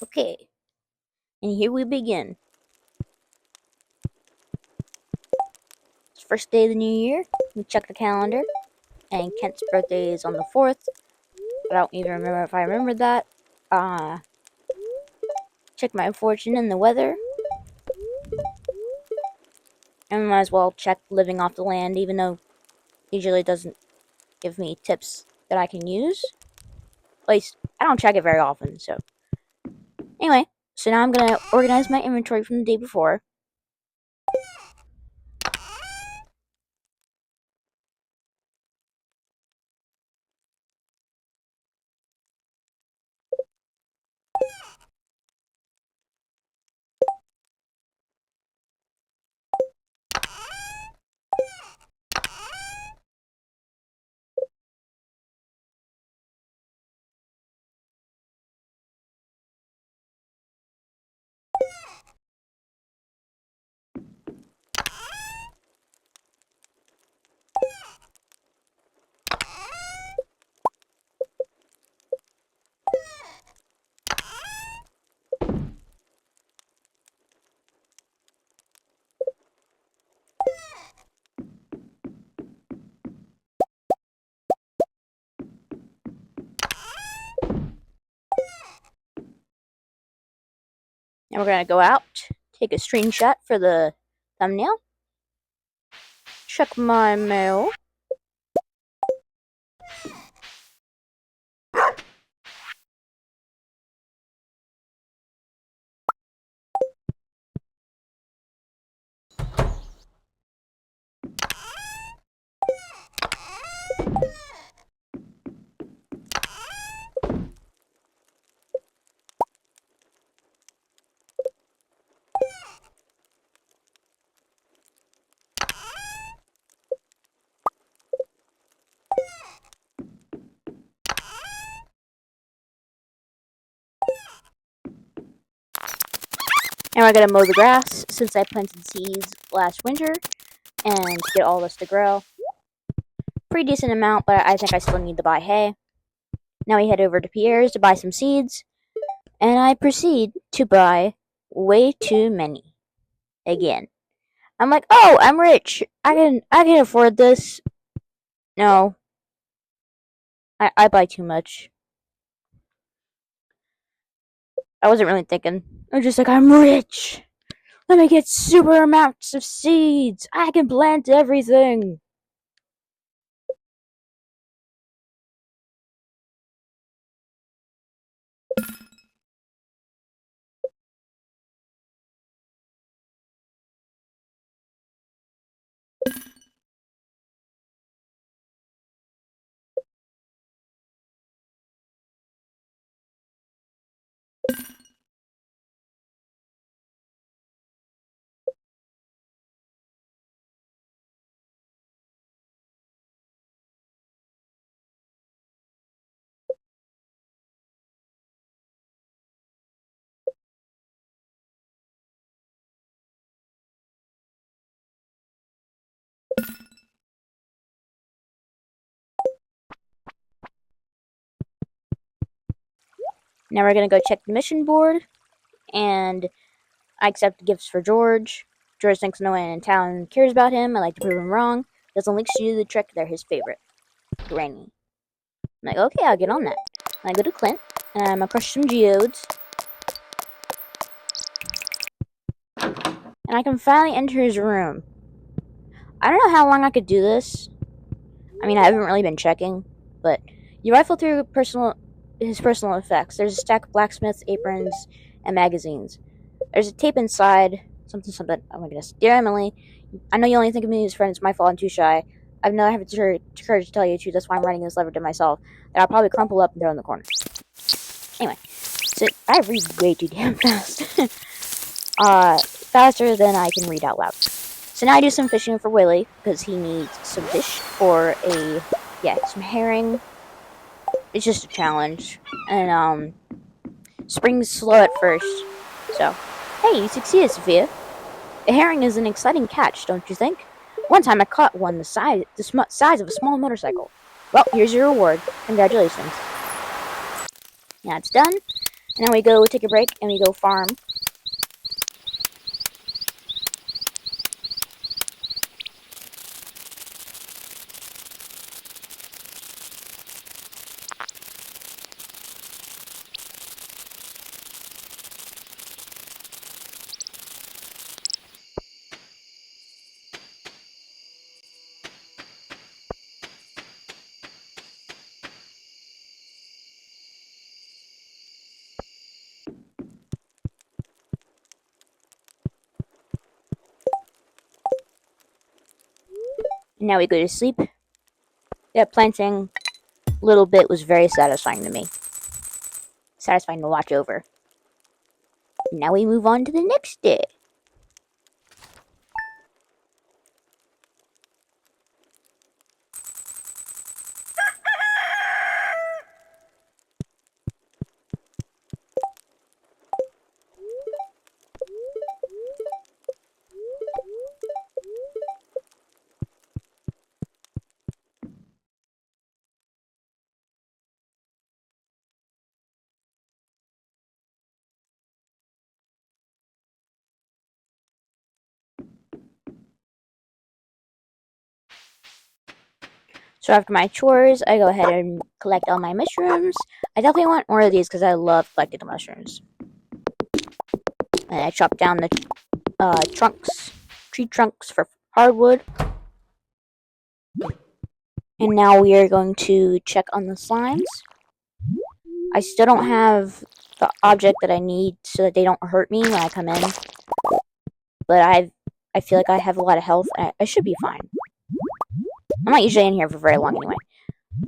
Okay, and here we begin. It's the first day of the new year. We check the calendar, and Kent's birthday is on the 4th. I don't even remember if I remembered that. Check my fortune and the weather. And might as well check living off the land, even though usually it doesn't give me tips that I can use. At least, I don't check it very often, so. Anyway, so now I'm gonna organize my inventory from the day before. Now we're gonna go out, take a screenshot for the thumbnail, check my mail. And we're gonna mow the grass since I planted seeds last winter and get all this to grow. Pretty decent amount, but I think I still need to buy hay. Now we head over to Pierre's to buy some seeds, and I proceed to buy way too many. Again. I'm like, oh, I'm rich. I can afford this. No. I buy too much. I wasn't really thinking. I was just like, I'm rich. Let me get super amounts of seeds. I can plant everything. Now we're gonna go check the mission board, and I accept gifts for George. George thinks no one in town cares about him. I like to prove him wrong. Doesn't links you to the trick. They're his favorite. Granny. I'm like, okay, I'll get on that. And I go to Clint, and I'm gonna crush some geodes. And I can finally enter his room. I don't know how long I could do this. I mean, I haven't really been checking, but you rifle through his personal effects. There's a stack of blacksmith's aprons and magazines. There's a tape inside. Something. Oh my goodness. Dear Emily, I know you only think of me as friend. It's my fault. I'm too shy. I've never had the courage to tell you the truth. That's why I'm writing this letter to myself. That I'll probably crumple up and throw in the corner. Anyway, so I read way too damn fast. Faster than I can read out loud. So now I do some fishing for Willie, because he needs some fish for some herring. It's just a challenge. And, spring's slow at first. So, hey, you succeeded, Sophia. A herring is an exciting catch, don't you think? One time I caught one the size of a small motorcycle. Well, here's your reward. Congratulations. Now it's done. And then we go take a break and we go farm. And now we go to sleep. That planting little bit was very satisfying to me. Satisfying to watch over. Now we move on to the next day. So after my chores, I go ahead and collect all my mushrooms. I definitely want more of these because I love collecting the mushrooms. And I chop down the tree trunks for hardwood. And now we are going to check on the slimes. I still don't have the object that I need so that they don't hurt me when I come in. But I feel like I have a lot of health and I should be fine. I'm not usually in here for very long anyway.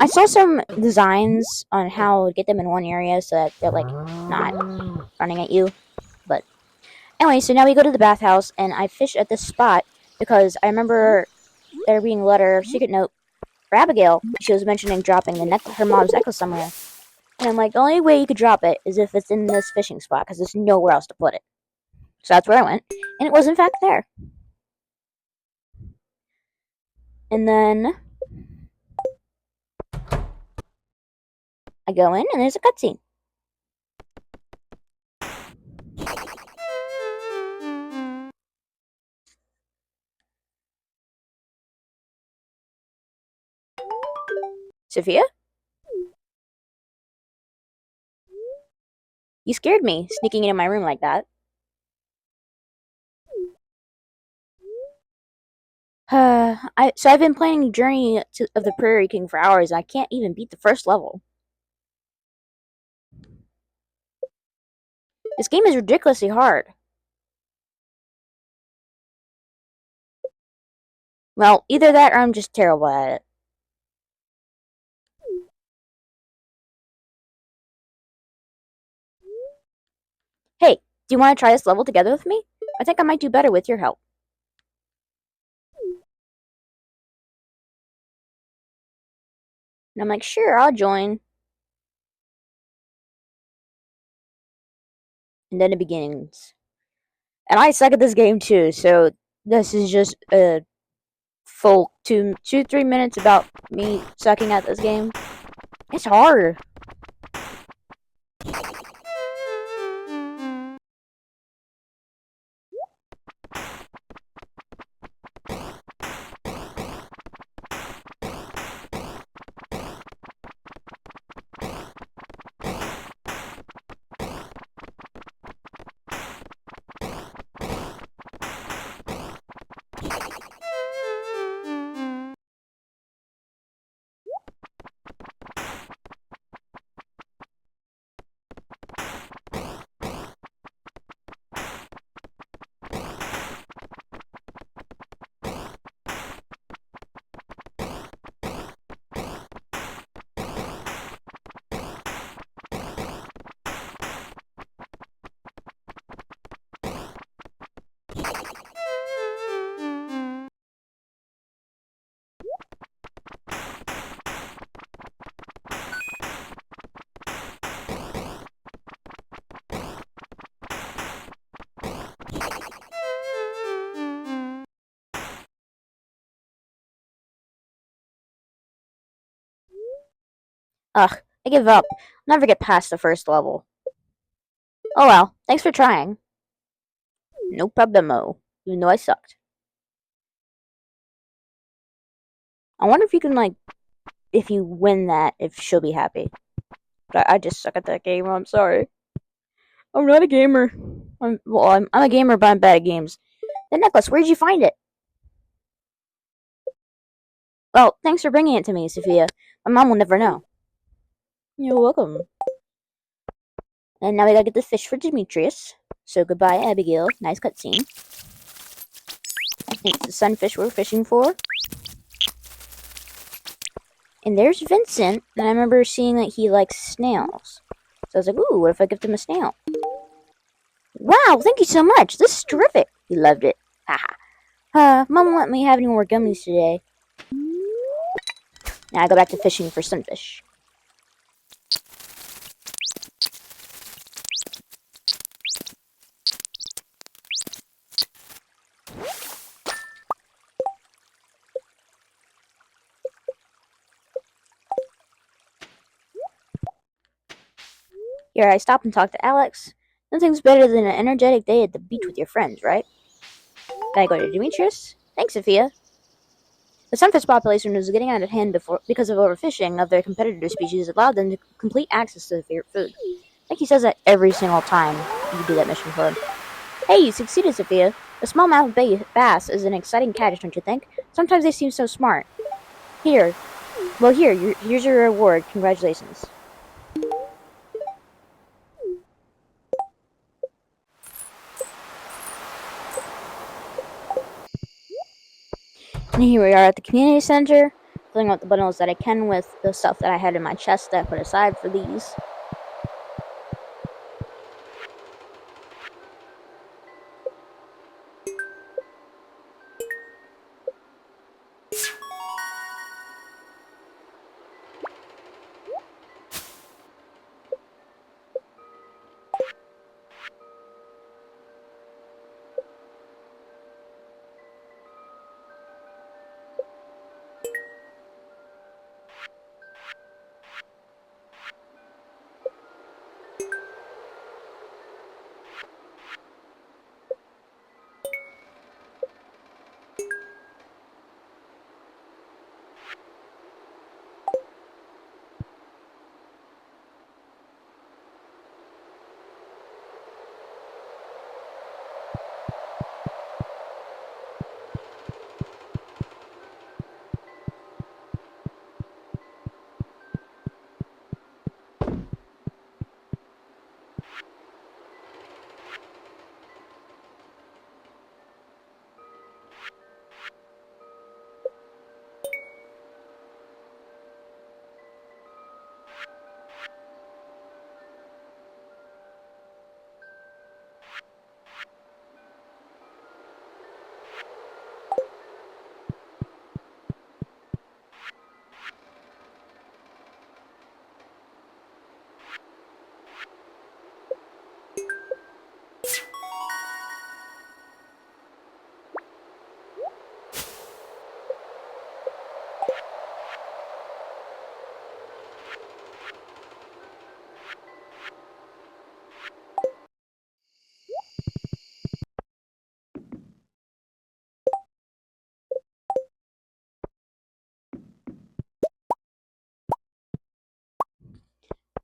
I saw some designs on how to get them in one area so that they're like not running at you. But anyway, so now we go to the bathhouse and I fish at this spot because I remember there being a letter, secret note for Abigail. She was mentioning dropping her mom's necklace somewhere. And I'm like, the only way you could drop it is if it's in this fishing spot because there's nowhere else to put it. So that's where I went. And it was in fact there. And then I go in and there's a cutscene. Sophia? You scared me sneaking into my room like that. So I've been playing Journey of the Prairie King for hours and I can't even beat the first level. This game is ridiculously hard. Well, either that or I'm just terrible at it. Hey, do you want to try this level together with me? I think I might do better with your help. And I'm like, sure, I'll join. And then it begins. And I suck at this game too, so this is just a full 3 minutes about me sucking at this game. It's hard. Ugh, I give up. I'll never get past the first level. Oh well, thanks for trying. No problemo. Even though I sucked. I wonder if you can, like, if you win that, if she'll be happy. But I just suck at that game. I'm sorry. I'm not a gamer. I'm a gamer, but I'm bad at games. The necklace, where'd you find it? Well, thanks for bringing it to me, Sophia. My mom will never know. You're welcome. And now we gotta get the fish for Demetrius. So goodbye, Abigail. Nice cutscene. I think it's the sunfish we're fishing for. And there's Vincent, and I remember seeing that he likes snails. So I was like, ooh, what if I gift him a snail? Wow, thank you so much. This is terrific. He loved it. Haha. Mom won't let me have any more gummies today. Now I go back to fishing for sunfish. Here I stop and talk to Alex. Nothing's better than an energetic day at the beach with your friends, right? Gotta go to Demetrius. Thanks, Sophia. The sunfish population was getting out of hand because of overfishing of their competitor species allowed them to complete access to their favorite food. I think he says that every single time you do that mission for him. Hey, you succeeded, Sophia. The smallmouth bass is an exciting catch, don't you think? Sometimes they seem so smart. Here's your reward. Congratulations. And here we are at the community center, filling out the bundles that I can with the stuff that I had in my chest that I put aside for these.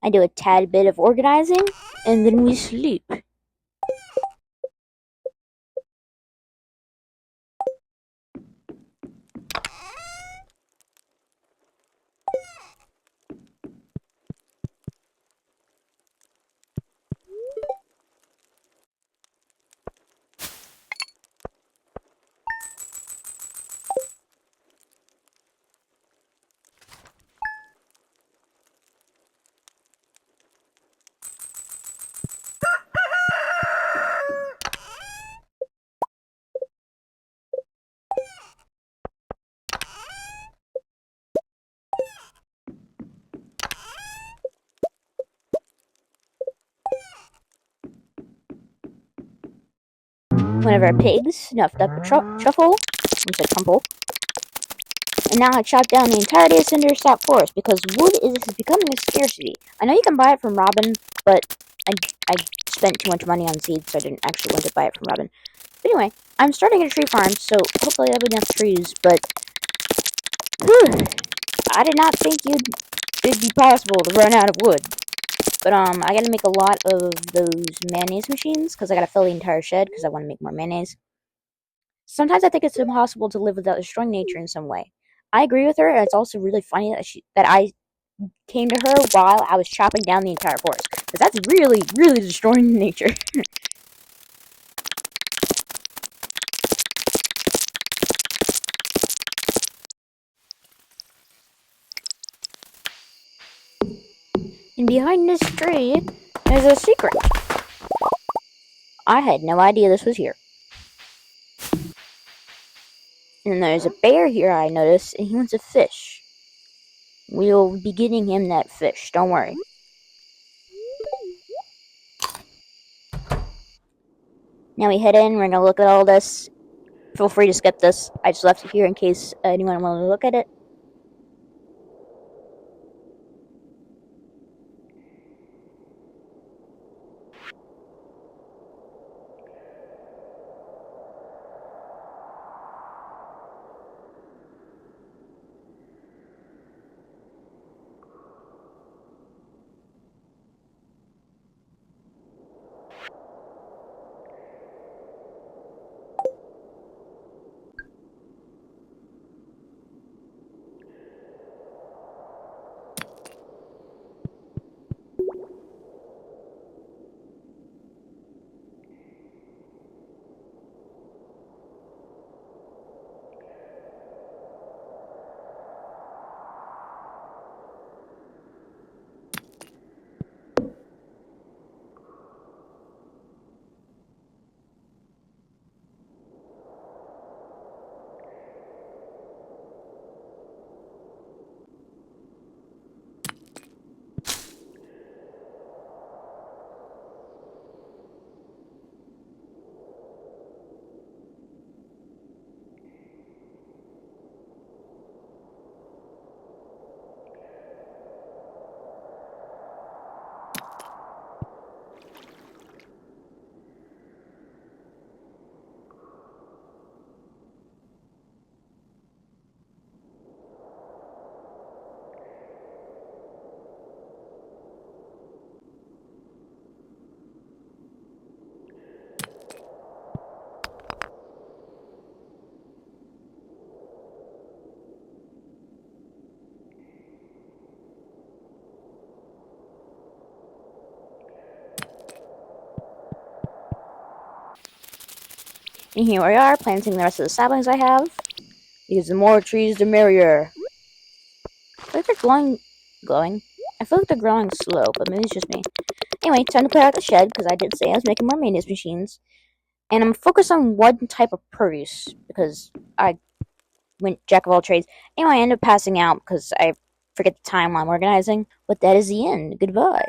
I do a tad bit of organizing, and then we sleep. One of our pigs snuffed up a truffle, I said trumple, and now I chopped down the entirety of Cindersap Forest because wood is becoming a scarcity. I know you can buy it from Robin, but I spent too much money on seeds, so I didn't actually want to buy it from Robin. But anyway, I'm starting a tree farm, so hopefully I have enough trees, but whew, I did not think it'd be possible to run out of wood. But I gotta make a lot of those mayonnaise machines, because I gotta fill the entire shed, because I want to make more mayonnaise. Sometimes I think it's impossible to live without destroying nature in some way. I agree with her, and it's also really funny that I came to her while I was chopping down the entire forest, because that's really, really destroying nature. And behind this tree is a secret. I had no idea this was here. And there's a bear here, I noticed, and he wants a fish. We'll be getting him that fish, don't worry. Now we head in, we're gonna look at all this. Feel free to skip this. I just left it here in case anyone wanted to look at it. And here we are, planting the rest of the saplings I have. Because the more trees, the merrier. I feel like they're glowing. I feel like they're growing slow, but maybe it's just me. Anyway, time to clear out the shed, because I did say I was making more mayonnaise machines. And I'm focused on one type of produce, because I went jack of all trades. Anyway, I end up passing out, because I forget the time while I'm organizing. But that is the end. Goodbye.